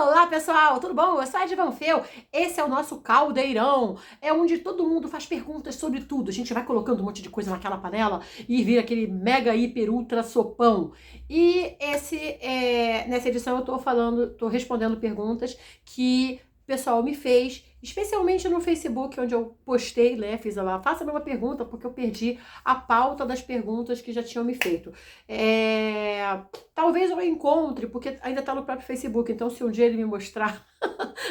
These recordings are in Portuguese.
Olá, pessoal, tudo bom? Eu sou a Ed Vanfel. Esse é o nosso caldeirão. É onde todo mundo faz perguntas sobre tudo. A gente vai colocando um monte de coisa naquela panela e vira aquele mega, hiper, ultra sopão. E nessa edição eu tô respondendo perguntas que o pessoal me fez, especialmente no Facebook, onde eu postei, né? Fiz lá, faça-me uma pergunta, porque eu perdi a pauta das perguntas que já tinham me feito. Talvez eu encontre, porque ainda tá no próprio Facebook, então se um dia ele me mostrar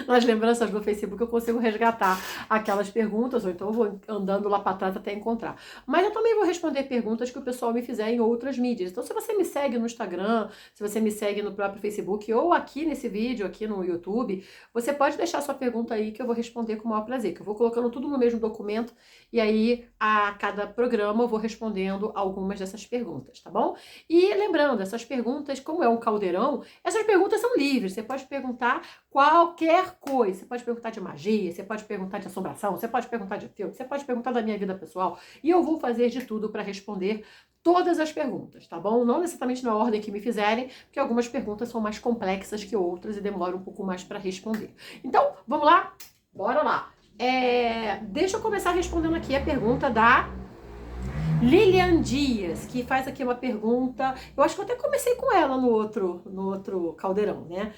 nas lembranças do Facebook, eu consigo resgatar aquelas perguntas, ou então eu vou andando lá para trás até encontrar. Mas eu também vou responder perguntas que o pessoal me fizer em outras mídias. Então, se você me segue no Instagram, se você me segue no próprio Facebook, ou aqui nesse vídeo, aqui no YouTube, você pode deixar sua pergunta aí que eu vou responder com o maior prazer, que eu vou colocando tudo no mesmo documento, e aí a cada programa eu vou respondendo algumas dessas perguntas, tá bom? E lembrando, essas perguntas, como é um caldeirão, essas perguntas são livres, você pode perguntar qualquer coisa. Você pode perguntar de magia, você pode perguntar de assombração, você pode perguntar de filme, você pode perguntar da minha vida pessoal. E eu vou fazer de tudo para responder todas as perguntas, tá bom? Não necessariamente na ordem que me fizerem, porque algumas perguntas são mais complexas que outras e demoram um pouco mais para responder. Então, vamos lá? Bora lá! Deixa eu começar respondendo aqui a pergunta da Lilian Dias, que faz aqui uma pergunta, eu acho que eu até comecei com ela no outro caldeirão, né?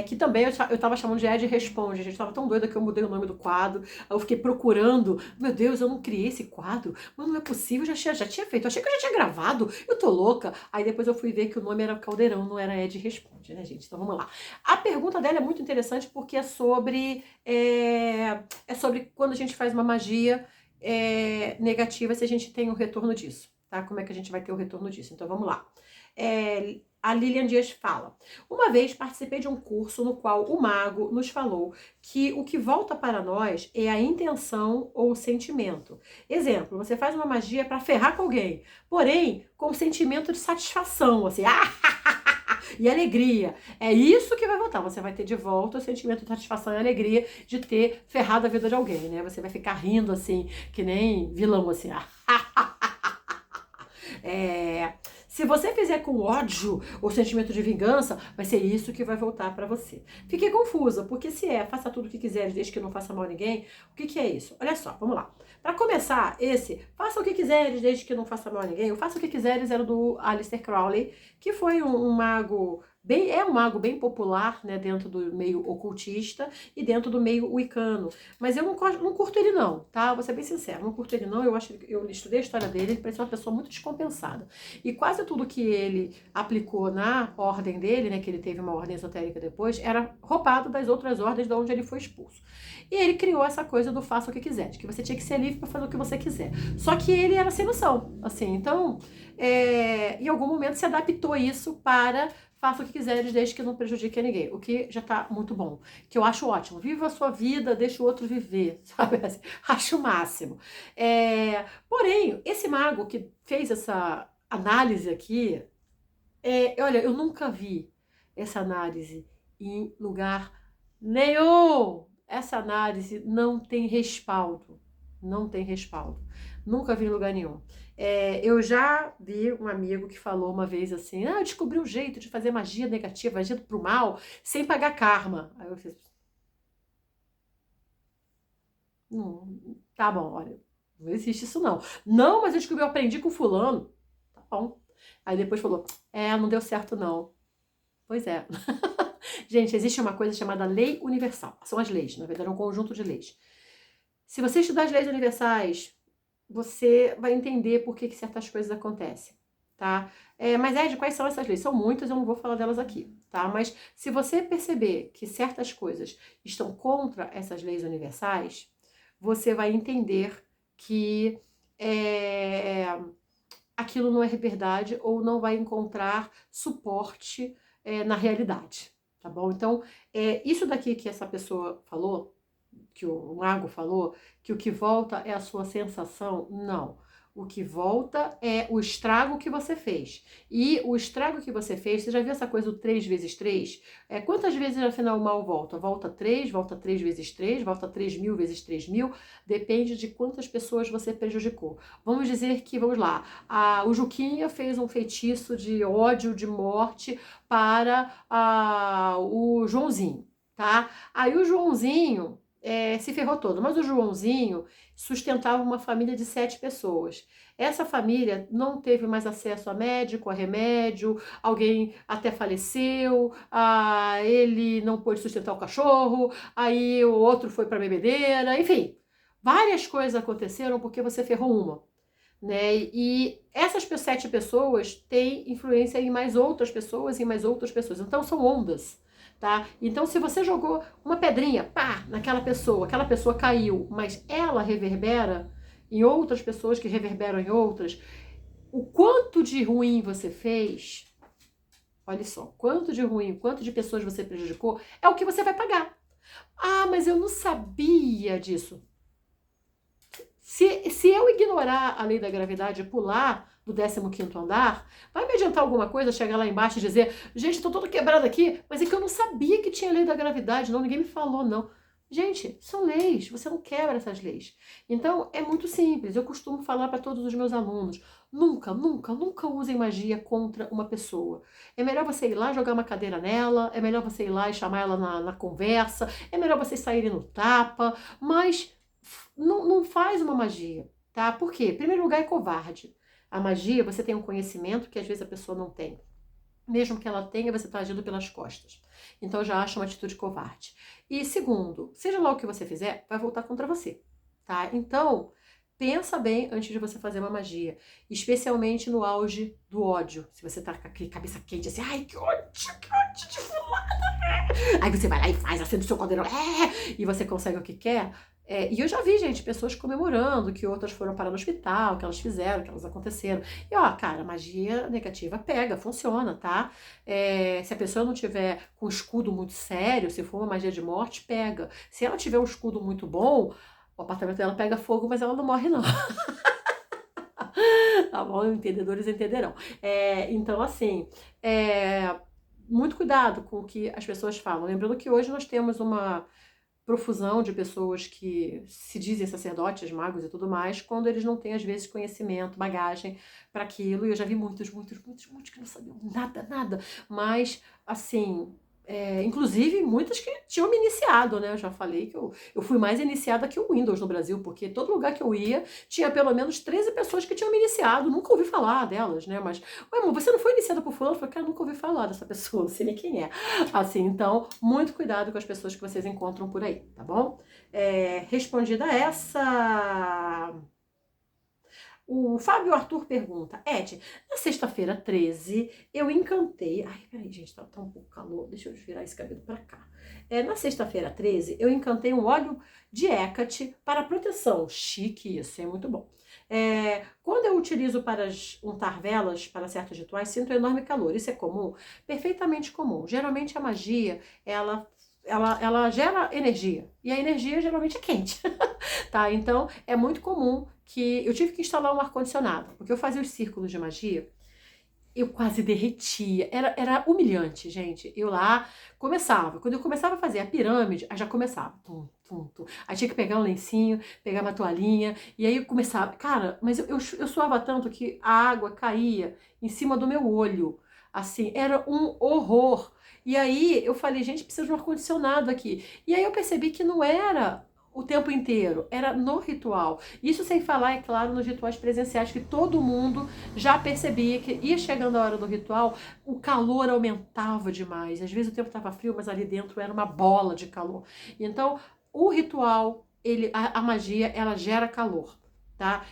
Que também eu tava chamando de Ed Responde, a gente tava tão doida que eu mudei o nome do quadro, aí eu fiquei procurando, meu Deus, eu não criei esse quadro, mas não é possível, já tinha feito, eu achei que eu já tinha gravado, eu tô louca. Aí depois eu fui ver que o nome era Caldeirão, não era Ed Responde, né, gente? Então vamos lá. A pergunta dela é muito interessante porque é sobre quando a gente faz uma magia negativa, se a gente tem o retorno disso, tá? Como é que a gente vai ter o retorno disso? Então vamos lá. A Lilian Dias fala: uma vez participei de um curso no qual o mago nos falou que o que volta para nós é a intenção ou o sentimento. Exemplo, você faz uma magia para ferrar com alguém, porém com sentimento de satisfação, assim, e alegria. É isso que vai voltar. Você vai ter de volta o sentimento de satisfação e alegria de ter ferrado a vida de alguém, né? Você vai ficar rindo assim, que nem vilão, assim. Se você fizer com ódio ou sentimento de vingança, vai ser isso que vai voltar para você. Fiquei confusa, porque se faça tudo o que quiseres, desde que não faça mal a ninguém, o que é isso? Olha só, vamos lá. Para começar, faça o que quiseres, desde que não faça mal a ninguém, o faça o que quiseres era do Aleister Crowley, que foi um mago um mago bem popular, né, dentro do meio ocultista e dentro do meio wicano. Mas eu não curto ele não, tá? Vou ser bem sincero, não curto ele não. Eu estudei a história dele, ele parecia uma pessoa muito descompensada. E quase tudo que ele aplicou na ordem dele, né, que ele teve uma ordem esotérica depois, era roubado das outras ordens de onde ele foi expulso. E ele criou essa coisa do faça o que quiser, de que você tinha que ser livre para fazer o que você quiser. Só que ele era sem noção, assim. Então, em algum momento se adaptou isso para faça o que quiseres, desde que não prejudique a ninguém. O que já tá muito bom. Que eu acho ótimo. Viva a sua vida, deixa o outro viver. Sabe? Assim, acho o máximo. Porém, esse mago que fez essa análise aqui, olha, eu nunca vi essa análise em lugar nenhum. Essa análise não tem respaldo. Não tem respaldo. Nunca vi em lugar nenhum. Eu já vi um amigo que falou uma vez assim: eu descobri um jeito de fazer magia negativa, magia pro mal, sem pagar karma. Aí eu fiz: tá bom, olha, não existe isso não. Não, mas eu aprendi com fulano. Tá bom. Aí depois falou: não deu certo não. Pois é. Gente, existe uma coisa chamada lei universal. São as leis, na verdade é um conjunto de leis. Se você estudar as leis universais, você vai entender por que certas coisas acontecem, tá? Mas Ed, quais são essas leis? São muitas, eu não vou falar delas aqui, tá? Mas se você perceber que certas coisas estão contra essas leis universais, você vai entender que aquilo não é verdade ou não vai encontrar suporte na realidade, tá bom? Então, isso daqui que essa pessoa falou, que o mago falou, que o que volta é a sua sensação, não. O que volta é o estrago que você fez. E o estrago que você fez, você já viu essa coisa do 3 vezes 3? Quantas vezes afinal o mal volta? Volta 3 vezes 3, volta 3.000 vezes 3.000, depende de quantas pessoas você prejudicou. Vamos dizer que, vamos lá, o Juquinha fez um feitiço de ódio, de morte para o Joãozinho. tá? Aí o Joãozinho se ferrou todo, mas o Joãozinho sustentava uma família de 7 pessoas. Essa família não teve mais acesso a médico, a remédio, alguém até faleceu, ele não pôde sustentar o cachorro, aí o outro foi para bebedeira, enfim. Várias coisas aconteceram porque você ferrou uma, né? E essas 7 pessoas têm influência em mais outras pessoas e em mais outras pessoas. Então são ondas, tá? Então se você jogou uma pedrinha, pá, naquela pessoa, aquela pessoa caiu, mas ela reverbera em outras pessoas que reverberam em outras, o quanto de ruim você fez, olha só, quanto de ruim, quanto de pessoas você prejudicou, é o que você vai pagar. Ah, mas eu não sabia disso. Se eu ignorar a lei da gravidade e pular do 15º andar, vai me adiantar alguma coisa chegar lá embaixo e dizer, gente, estou todo quebrado aqui, mas é que eu não sabia que tinha lei da gravidade, não, ninguém me falou, não. Gente, são leis, você não quebra essas leis. Então, é muito simples, eu costumo falar para todos os meus alunos, nunca, nunca, nunca usem magia contra uma pessoa. É melhor você ir lá jogar uma cadeira nela, é melhor você ir lá e chamar ela na conversa, é melhor vocês saírem no tapa, mas não faz uma magia, tá? Por quê? Em primeiro lugar, é covarde. A magia, você tem um conhecimento que às vezes a pessoa não tem. Mesmo que ela tenha, você está agindo pelas costas. Então, eu já acho uma atitude covarde. E segundo, seja lá o que você fizer, vai voltar contra você, tá? Então, pensa bem antes de você fazer uma magia. Especialmente no auge do ódio. Se você tá com aquele cabeça quente, assim, ai, que ódio de fulano. Aí você vai lá e faz, acende o seu caldeirão, e você consegue o que quer. E eu já vi, gente, pessoas comemorando que outras foram parar no hospital, que elas fizeram, que elas aconteceram. E ó, cara, magia negativa pega, funciona, tá? Se a pessoa não tiver com escudo muito sério, se for uma magia de morte, pega. Se ela tiver um escudo muito bom, o apartamento dela pega fogo, mas ela não morre, não. Tá bom? Entendedores entenderão. Então, assim, muito cuidado com o que as pessoas falam. Lembrando que hoje nós temos uma profusão de pessoas que se dizem sacerdotes, magos e tudo mais, quando eles não têm, às vezes, conhecimento, bagagem para aquilo. E eu já vi muitos que não sabiam nada, nada. Mas, assim, inclusive muitas que tinham me iniciado, né? Eu já falei que eu fui mais iniciada que o Windows no Brasil, porque todo lugar que eu ia tinha pelo menos 13 pessoas que tinham me iniciado. Nunca ouvi falar delas, né? Mas, ué, amor, você não foi iniciada por fulano? Eu falei, cara, nunca ouvi falar dessa pessoa, não sei nem quem é. Assim, então, muito cuidado com as pessoas que vocês encontram por aí, tá bom? Respondida essa... O Fábio Arthur pergunta, Ed, na sexta-feira 13, eu encantei... Ai, peraí, gente, tá um pouco calor, deixa eu virar esse cabelo pra cá. Na sexta-feira 13, eu encantei um óleo de Hecate para proteção. Chique isso, é muito bom. Quando eu utilizo para untar velas para certos rituais, sinto um enorme calor. Isso é comum? Perfeitamente comum. Geralmente a magia, ela gera energia. E a energia geralmente é quente. Tá? Então, é muito comum que eu tive que instalar um ar-condicionado, porque eu fazia os círculos de magia, eu quase derretia, era humilhante, gente. Eu lá começava, quando eu começava a fazer a pirâmide, aí já começava, tum, tum, tum. Aí tinha que pegar um lencinho, pegar uma toalhinha, e aí eu começava, cara, mas eu suava tanto que a água caía em cima do meu olho, assim, era um horror. E aí eu falei, gente, precisa de um ar-condicionado aqui. E aí eu percebi que não era o tempo inteiro, era no ritual. Isso sem falar, é claro, nos rituais presenciais, que todo mundo já percebia que ia chegando a hora do ritual, o calor aumentava demais. Às vezes o tempo estava frio, mas ali dentro era uma bola de calor. Então, o ritual, a magia, ela gera calor, tá?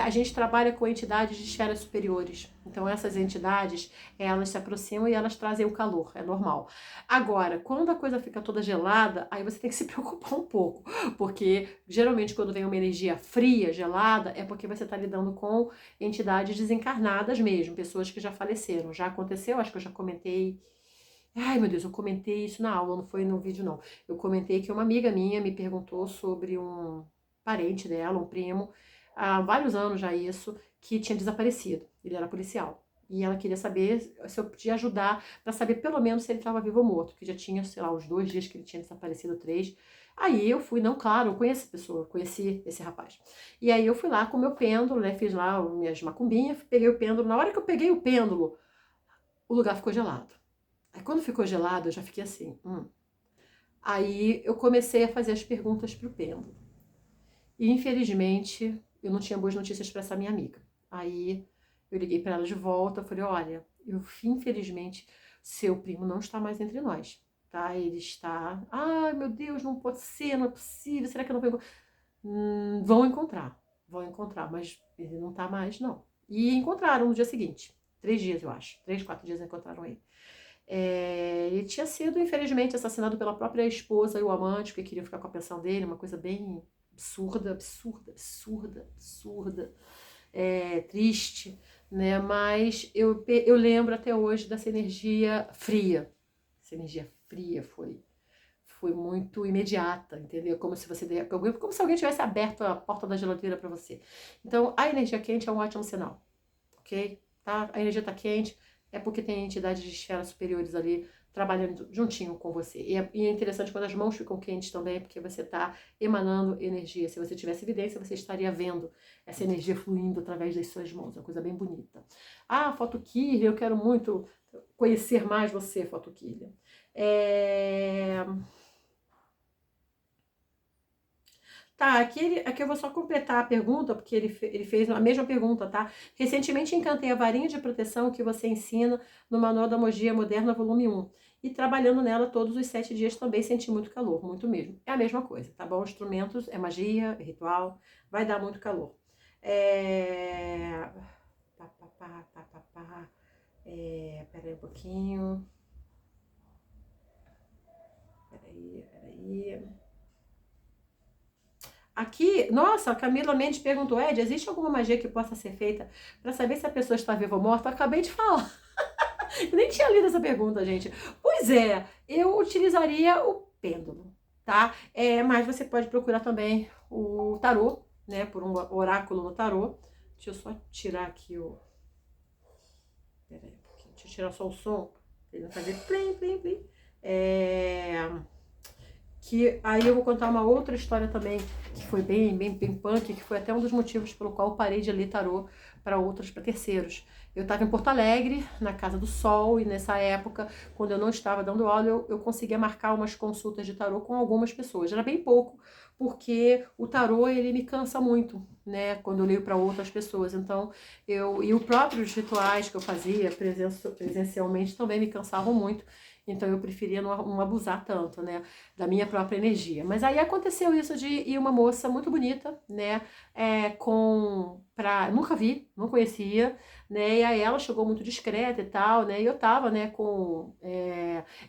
A gente trabalha com entidades de esferas superiores. Então, essas entidades, elas se aproximam e elas trazem o calor, é normal. Agora, quando a coisa fica toda gelada, aí você tem que se preocupar um pouco, porque geralmente quando vem uma energia fria, gelada, é porque você está lidando com entidades desencarnadas mesmo, pessoas que já faleceram. Já aconteceu, acho que eu já comentei. Ai, meu Deus, eu comentei isso na aula, não foi no vídeo, não. Eu comentei que uma amiga minha me perguntou sobre um parente dela, um primo, há vários anos já isso, que tinha desaparecido. Ele era policial. E ela queria saber se eu podia ajudar para saber pelo menos se ele estava vivo ou morto, que já tinha, sei lá, uns 2 dias que ele tinha desaparecido, 3. Aí eu fui, não, claro, eu conheço a pessoa, conheci esse rapaz. E aí eu fui lá com o meu pêndulo, né, fiz lá minhas macumbinhas, peguei o pêndulo. Na hora que eu peguei o pêndulo, o lugar ficou gelado. Aí quando ficou gelado, eu já fiquei assim, Aí eu comecei a fazer as perguntas pro pêndulo. E infelizmente eu não tinha boas notícias para essa minha amiga. Aí eu liguei para ela de volta, falei, olha, infelizmente seu primo não está mais entre nós, tá? Ele está, ai meu Deus, não pode ser, não é possível, será que eu não vou... vão encontrar, mas ele não tá mais, não. E encontraram no dia seguinte, 3 dias eu acho, 3, 4 dias encontraram ele. Ele tinha sido, infelizmente, assassinado pela própria esposa e o amante, porque queria ficar com a pensão dele, uma coisa bem absurda, absurda, absurda, absurda, triste, né? Mas eu lembro até hoje dessa energia fria. Essa energia fria foi muito imediata, entendeu? Como se como se alguém tivesse aberto a porta da geladeira para você. Então, a energia quente é um ótimo sinal, ok? Tá? A energia tá quente, é porque tem entidades de esferas superiores ali trabalhando juntinho com você. E é interessante quando as mãos ficam quentes também, porque você está emanando energia. Se você tivesse evidência, você estaria vendo essa energia fluindo através das suas mãos. É uma coisa bem bonita. Ah, Foto Killer, eu quero muito conhecer mais você, Foto Killer. Tá, aqui eu vou só completar a pergunta, porque ele fez a mesma pergunta, tá? Recentemente encantei a varinha de proteção que você ensina no Manual da Magia Moderna, volume 1. E trabalhando nela todos os 7 dias também senti muito calor, muito mesmo. É a mesma coisa, tá bom? Instrumentos, é magia, é ritual, vai dar muito calor. Pá, pá, pá, pá, pá, pá. Pera aí um pouquinho. Peraí. Aqui, nossa, a Camila Mendes perguntou, Ed, existe alguma magia que possa ser feita para saber se a pessoa está viva ou morta? Eu acabei de falar. Eu nem tinha lido essa pergunta, gente. Pois é, eu utilizaria o pêndulo, tá? Mas você pode procurar também o tarô, né? Por um oráculo no tarô. Deixa eu só tirar aqui o... Peraí um pouquinho. Deixa eu tirar só o som. Pra ele não fazer plim, plim, plim. Que aí eu vou contar uma outra história também, que foi bem punk, que foi até um dos motivos pelo qual eu parei de ler tarô para terceiros. Eu estava em Porto Alegre, na Casa do Sol, e nessa época, quando eu não estava dando aula, eu conseguia marcar umas consultas de tarô com algumas pessoas. Era bem pouco, porque o tarô, ele me cansa muito, né, quando eu leio para outras pessoas. Então, e os próprios rituais que eu fazia presencialmente também me cansavam muito. Então eu preferia não abusar tanto, né, da minha própria energia. Mas aí aconteceu isso de ir uma moça muito bonita, né, nunca vi, não conhecia, né, e aí ela chegou muito discreta e tal, né, e eu tava, né,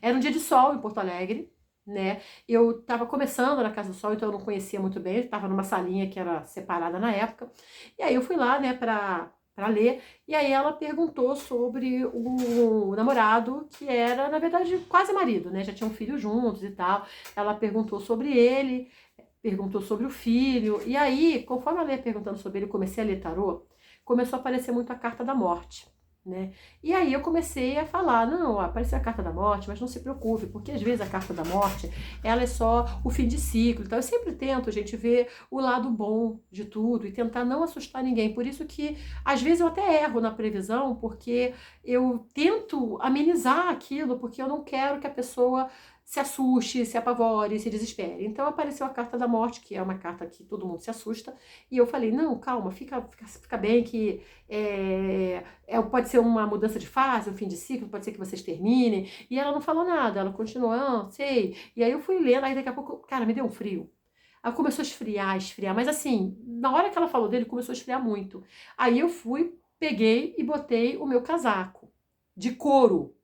era um dia de sol em Porto Alegre, né, eu tava começando na Casa do Sol, então eu não conhecia muito bem, eu tava numa salinha que era separada na época, e aí eu fui lá, né, pra ler, e aí ela perguntou sobre o namorado, que era, na verdade, quase marido, né? Já tinham um filho juntos e tal. Ela perguntou sobre ele, perguntou sobre o filho, e aí, conforme ela ia perguntando sobre ele, eu comecei a ler tarô, começou a aparecer muito a carta da morte, né? E aí eu comecei a falar, não, apareceu a carta da morte, mas não se preocupe, porque às vezes a carta da morte, ela é só o fim de ciclo. Então eu sempre tento, gente, ver o lado bom de tudo e tentar não assustar ninguém. Por isso que às vezes eu até erro na previsão, porque eu tento amenizar aquilo, porque eu não quero que a pessoa se assuste, se apavore, se desespere. Então apareceu a carta da morte, que é uma carta que todo mundo se assusta, e eu falei, não, calma, fica bem, que pode ser uma mudança de fase, um fim de ciclo, pode ser que vocês terminem. E ela não falou nada, ela continuou, sei. E aí eu fui lendo, aí daqui a pouco, cara, me deu um frio. Aí começou a esfriar, mas assim, na hora que ela falou dele, começou a esfriar muito. Aí eu peguei e botei o meu casaco de couro,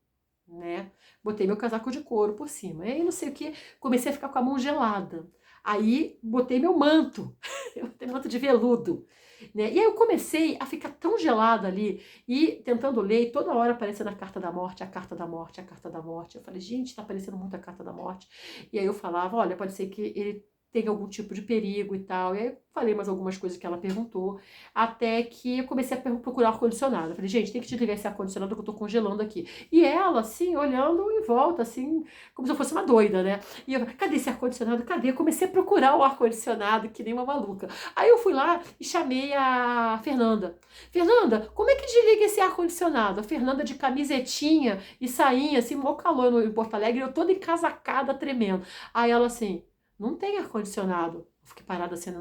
né? Botei meu casaco de couro por cima. E aí não sei o que, comecei a ficar com a mão gelada. Aí botei meu manto, eu botei manto de veludo, né? E aí eu comecei a ficar tão gelada ali e tentando ler, e toda hora aparecendo a carta da morte, a carta da morte, a carta da morte. Eu falei, gente, tá aparecendo muito a carta da morte. E aí eu falava, olha, pode ser que ele tem algum tipo de perigo e tal. E aí eu falei mais algumas coisas que ela perguntou, até que eu comecei a procurar ar-condicionado. Eu falei, gente, tem que desligar esse ar-condicionado que eu tô congelando aqui. E ela, assim, olhando em volta, assim, como se eu fosse uma doida, né? E eu, cadê esse ar-condicionado? Cadê? Eu comecei a procurar o ar-condicionado, que nem uma maluca. Aí eu fui lá e chamei a Fernanda. Fernanda, como é que desliga esse ar-condicionado? A Fernanda de camisetinha e sainha, assim, mó calor em Porto Alegre, eu toda encasacada, tremendo. Aí ela assim, não tem ar-condicionado. Eu fiquei parada assim,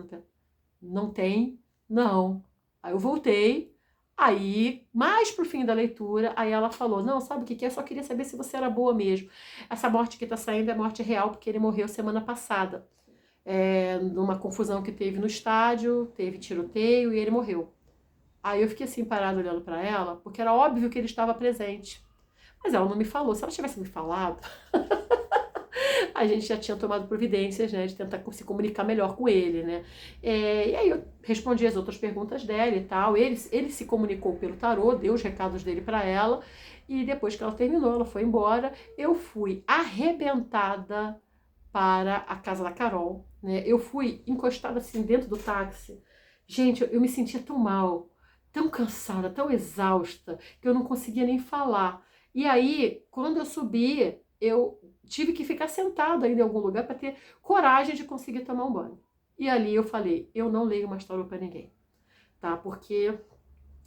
não tem, não. Aí eu voltei, aí, mais pro fim da leitura, aí ela falou, não, sabe o que que é? Eu só queria saber se você era boa mesmo. Essa morte que tá saindo é morte real, porque ele morreu semana passada. Numa confusão que teve no estádio, teve tiroteio e ele morreu. Aí eu fiquei assim, parada olhando pra ela, porque era óbvio que ele estava presente. Mas ela não me falou. Se ela tivesse me falado, a gente já tinha tomado providências, né, de tentar se comunicar melhor com ele, né. E aí eu respondi as outras perguntas dela e tal. Ele se comunicou pelo tarô, deu os recados dele para ela, e depois que ela terminou, ela foi embora. Eu fui arrebentada para a casa da Carol, né. Eu fui encostada assim dentro do táxi. Gente, eu me sentia tão mal, tão cansada, tão exausta, que eu não conseguia nem falar. E aí, quando eu subi, eu tive que ficar sentada ainda em algum lugar para ter coragem de conseguir tomar um banho. E ali eu falei, eu não leio mais tarô para ninguém, tá? Porque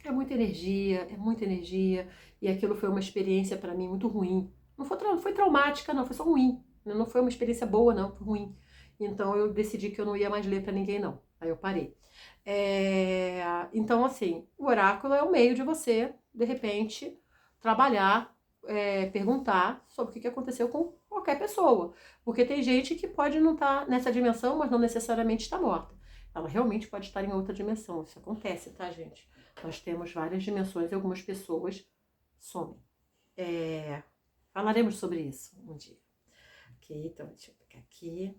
é muita energia, e aquilo foi uma experiência para mim muito ruim. Não foi traumática, não, foi só ruim. Não foi uma experiência boa, não, foi ruim. Então eu decidi que eu não ia mais ler para ninguém, não. Aí eu parei. Então, assim, o oráculo é o meio de você, de repente, trabalhar, perguntar sobre o que aconteceu com qualquer pessoa. Porque tem gente que pode não estar nessa dimensão, mas não necessariamente está morta. Ela realmente pode estar em outra dimensão. Isso acontece, tá, gente? Nós temos várias dimensões e algumas pessoas somem. Falaremos sobre isso um dia. Ok, então deixa eu pegar aqui.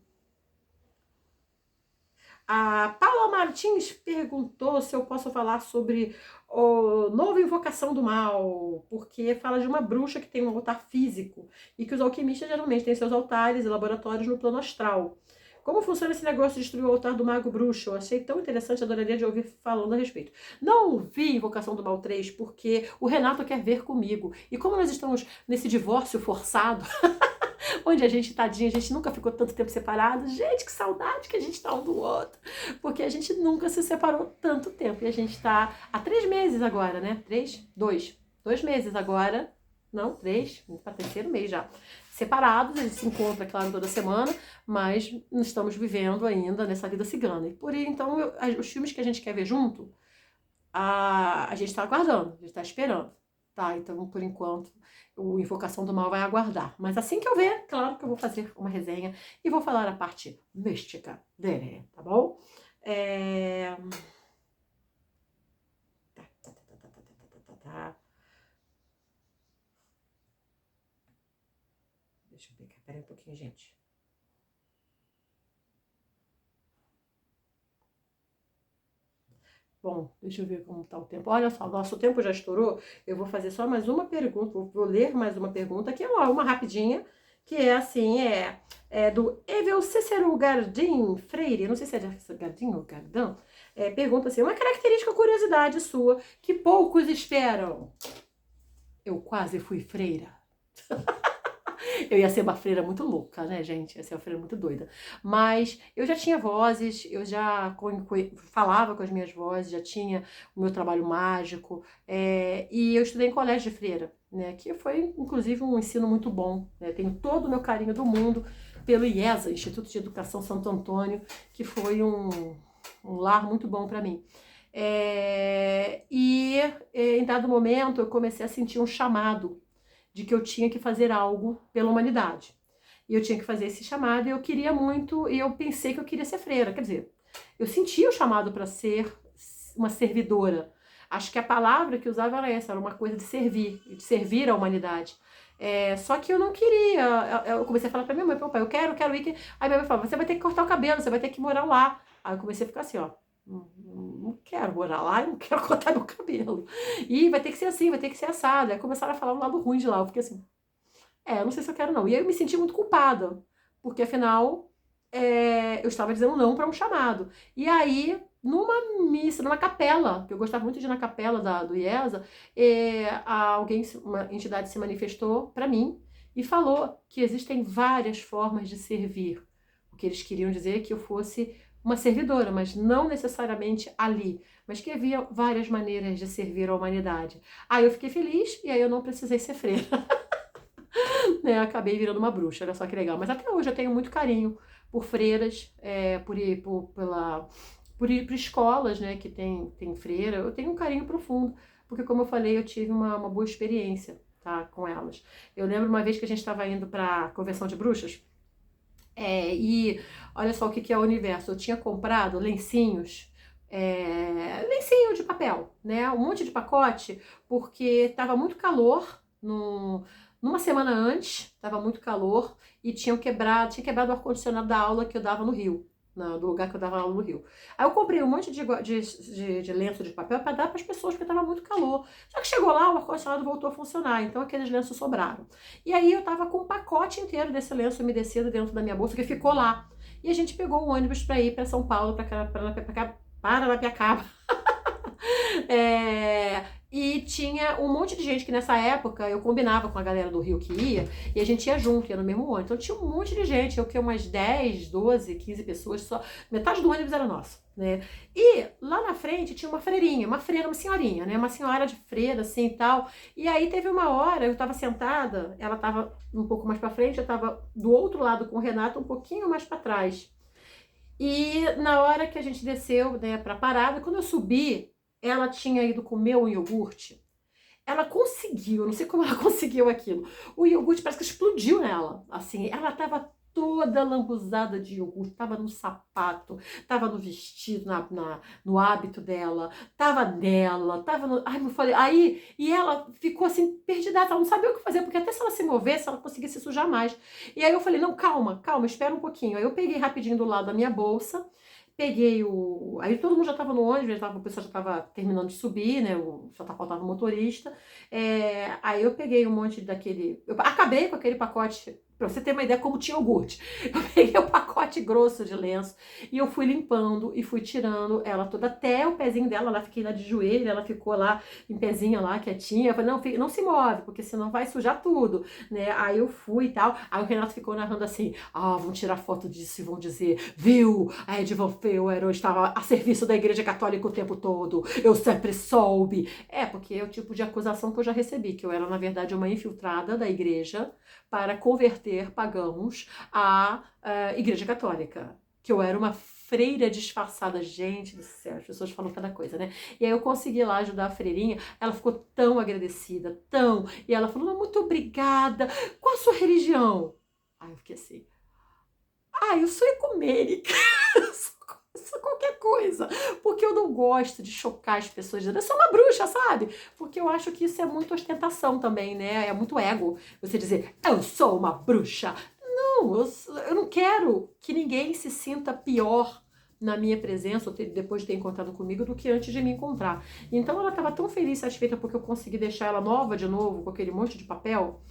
A Paula Martins perguntou se eu posso falar sobre o novo Invocação do Mal, porque fala de uma bruxa que tem um altar físico e que os alquimistas geralmente têm seus altares e laboratórios no plano astral. Como funciona esse negócio de destruir o altar do Mago Bruxo? Eu achei tão interessante, adoraria de ouvir falando a respeito. Não vi Invocação do Mal 3 porque o Renato quer ver comigo. E como nós estamos nesse divórcio forçado, onde a gente, tadinha, a gente nunca ficou tanto tempo separado. Gente, que saudade que a gente tá um do outro. Porque a gente nunca se separou tanto tempo. E a gente tá há 3 meses agora, né? 2 meses agora. Não, 3, para terceiro mês já. Separados, a gente se encontra, claro, toda semana, mas estamos vivendo ainda nessa vida cigana. E por aí, então, os filmes que a gente quer ver junto, a gente tá aguardando, a gente tá esperando. Tá, então, por enquanto, o Invocação do Mal vai aguardar. Mas assim que eu ver, claro que eu vou fazer uma resenha e vou falar a parte mística dele, tá bom? Tá. Deixa eu pegar, peraí um pouquinho, gente. Bom, deixa eu ver como tá o tempo. Olha só, nosso tempo já estourou. Eu vou fazer só mais uma pergunta, vou ler mais uma pergunta, que é uma rapidinha, que é assim, do Evel Cícero Gardim Freire, não sei se é Gardim ou Gardão, pergunta assim, uma característica ou curiosidade sua que poucos esperam. Eu quase fui freira. Eu ia ser uma freira muito louca, né, gente? Ia ser uma freira muito doida. Mas eu já tinha vozes, eu já falava com as minhas vozes, já tinha o meu trabalho mágico. E eu estudei em colégio de freira, né? Que foi, inclusive, um ensino muito bom. Né? Tenho todo o meu carinho do mundo pelo IESA, Instituto de Educação Santo Antônio, que foi um lar muito bom para mim. Em dado momento, eu comecei a sentir um chamado de que eu tinha que fazer algo pela humanidade. E eu tinha que fazer esse chamado, e eu queria muito, e eu pensei que eu queria ser freira. Quer dizer, eu sentia o chamado para ser uma servidora. Acho que a palavra que usava era essa, era uma coisa de servir a humanidade. Só que eu não queria. Eu comecei a falar para minha mãe, papai, eu quero ir. Aí minha mãe falou, você vai ter que cortar o cabelo, você vai ter que morar lá. Aí eu comecei a ficar assim, ó. Não quero morar lá, eu não quero cortar meu cabelo. E vai ter que ser assim, vai ter que ser assado. Aí começaram a falar um lado ruim de lá. Eu fiquei assim, eu não sei se eu quero não. E aí eu me senti muito culpada, porque afinal eu estava dizendo não para um chamado. E aí, numa missa, numa capela, que eu gostava muito de ir na capela do IESA, uma entidade se manifestou para mim e falou que existem várias formas de servir. O que eles queriam dizer é que eu fosse uma servidora, mas não necessariamente ali, mas que havia várias maneiras de servir a humanidade. Aí eu fiquei feliz e aí eu não precisei ser freira. Né, acabei virando uma bruxa, olha só que legal. Mas até hoje eu tenho muito carinho por freiras, por ir para escolas, né, que tem freira. Eu tenho um carinho profundo, porque como eu falei, eu tive uma boa experiência, tá, com elas. Eu lembro uma vez que a gente estava indo para a convenção de bruxas, e olha só o que é o universo. Eu tinha comprado lencinhos, lencinho de papel, né, um monte de pacote, porque estava muito calor numa semana antes, estava muito calor e tinha quebrado o ar-condicionado da aula que eu dava no Rio, do lugar que eu dava aula no Rio. Aí eu comprei um monte de lenço de papel para dar para as pessoas, porque estava muito calor. Só que chegou lá, o ar-condicionado voltou a funcionar, então aqueles lenços sobraram. E aí eu tava com um pacote inteiro desse lenço umedecido dentro da minha bolsa, que ficou lá. E a gente pegou o ônibus para ir para São Paulo, para Paranapiacaba. E tinha um monte de gente que nessa época eu combinava com a galera do Rio que ia, e a gente ia junto, ia no mesmo ônibus. Então tinha um monte de gente, eu que umas 10, 12, 15 pessoas, só metade do ônibus era nosso, né? E lá na frente tinha uma freirinha, uma senhorinha, né? Uma senhora de freira, assim, e tal. E aí teve uma hora, eu tava sentada, ela tava um pouco mais pra frente, eu tava do outro lado com o Renato, um pouquinho mais pra trás. E na hora que a gente desceu, né, pra parada, quando eu subi, ela tinha ido comer um iogurte. Ela conseguiu, não sei como ela conseguiu aquilo. O iogurte parece que explodiu nela. Assim, ela tava toda lambuzada de iogurte, tava no sapato, tava no vestido, no hábito dela, tava nela, tava no. Ai, eu falei, aí, e ela ficou assim, perdida, ela não sabia o que fazer, porque até se ela se movesse, ela conseguia se sujar mais. E aí eu falei, não, calma, espera um pouquinho. Aí eu peguei rapidinho do lado da minha bolsa. Peguei Aí todo mundo já estava no ônibus, o pessoal já estava terminando de subir, né? Só tá faltando o motorista. Aí eu peguei um monte daquele. Eu acabei com aquele pacote, pra você ter uma ideia como tinha iogurte. Eu peguei um pacote grosso de lenço e eu fui limpando e fui tirando ela toda até o pezinho dela. Ela fiquei lá de joelho, ela ficou lá em pezinha lá, quietinha. Eu falei, não, não se move, porque senão vai sujar tudo, né? Aí eu fui e tal. Aí o Renato ficou narrando assim: vão tirar foto disso e vão dizer, viu? A Edivan Feuer estava a serviço da Igreja Católica o tempo todo. Eu sempre soube. Porque é o tipo de acusação que eu já recebi, que eu era, na verdade, uma infiltrada da igreja para converter pagãos à Igreja Católica. Que eu era uma freira disfarçada. Gente do céu, as pessoas falam cada coisa, né? E aí eu consegui lá ajudar a freirinha. Ela ficou tão agradecida, tão. E ela falou, muito obrigada. Qual a sua religião? Aí eu fiquei assim, eu sou ecumênica. Qualquer coisa, porque eu não gosto de chocar as pessoas dizendo, eu sou uma bruxa, sabe? Porque eu acho que isso é muito ostentação também, né? É muito ego você dizer, eu sou uma bruxa. Não, eu não quero que ninguém se sinta pior na minha presença, ou depois de ter encontrado comigo, do que antes de me encontrar. Então ela estava tão feliz, satisfeita, porque eu consegui deixar ela nova de novo, com aquele monte de papel,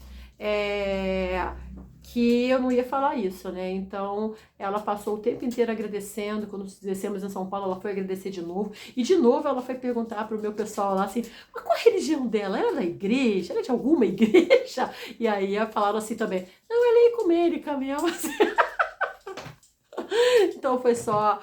que eu não ia falar isso, né? Então, ela passou o tempo inteiro agradecendo. Quando descemos em São Paulo, ela foi agradecer de novo. E de novo ela foi perguntar pro meu pessoal lá assim, mas qual a religião dela? Ela é da igreja? Ela é de alguma igreja? E aí falaram assim também, não, ela é ecumênica mesmo. Então foi só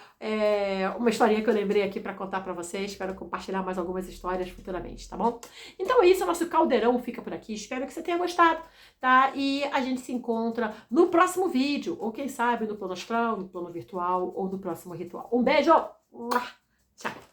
uma historinha que eu lembrei aqui para contar para vocês. Espero compartilhar mais algumas histórias futuramente, tá bom? Então é isso, nosso caldeirão fica por aqui. Espero que você tenha gostado, tá? E a gente se encontra no próximo vídeo, ou quem sabe no plano astral, no plano virtual ou no próximo ritual. Um beijo! Tchau!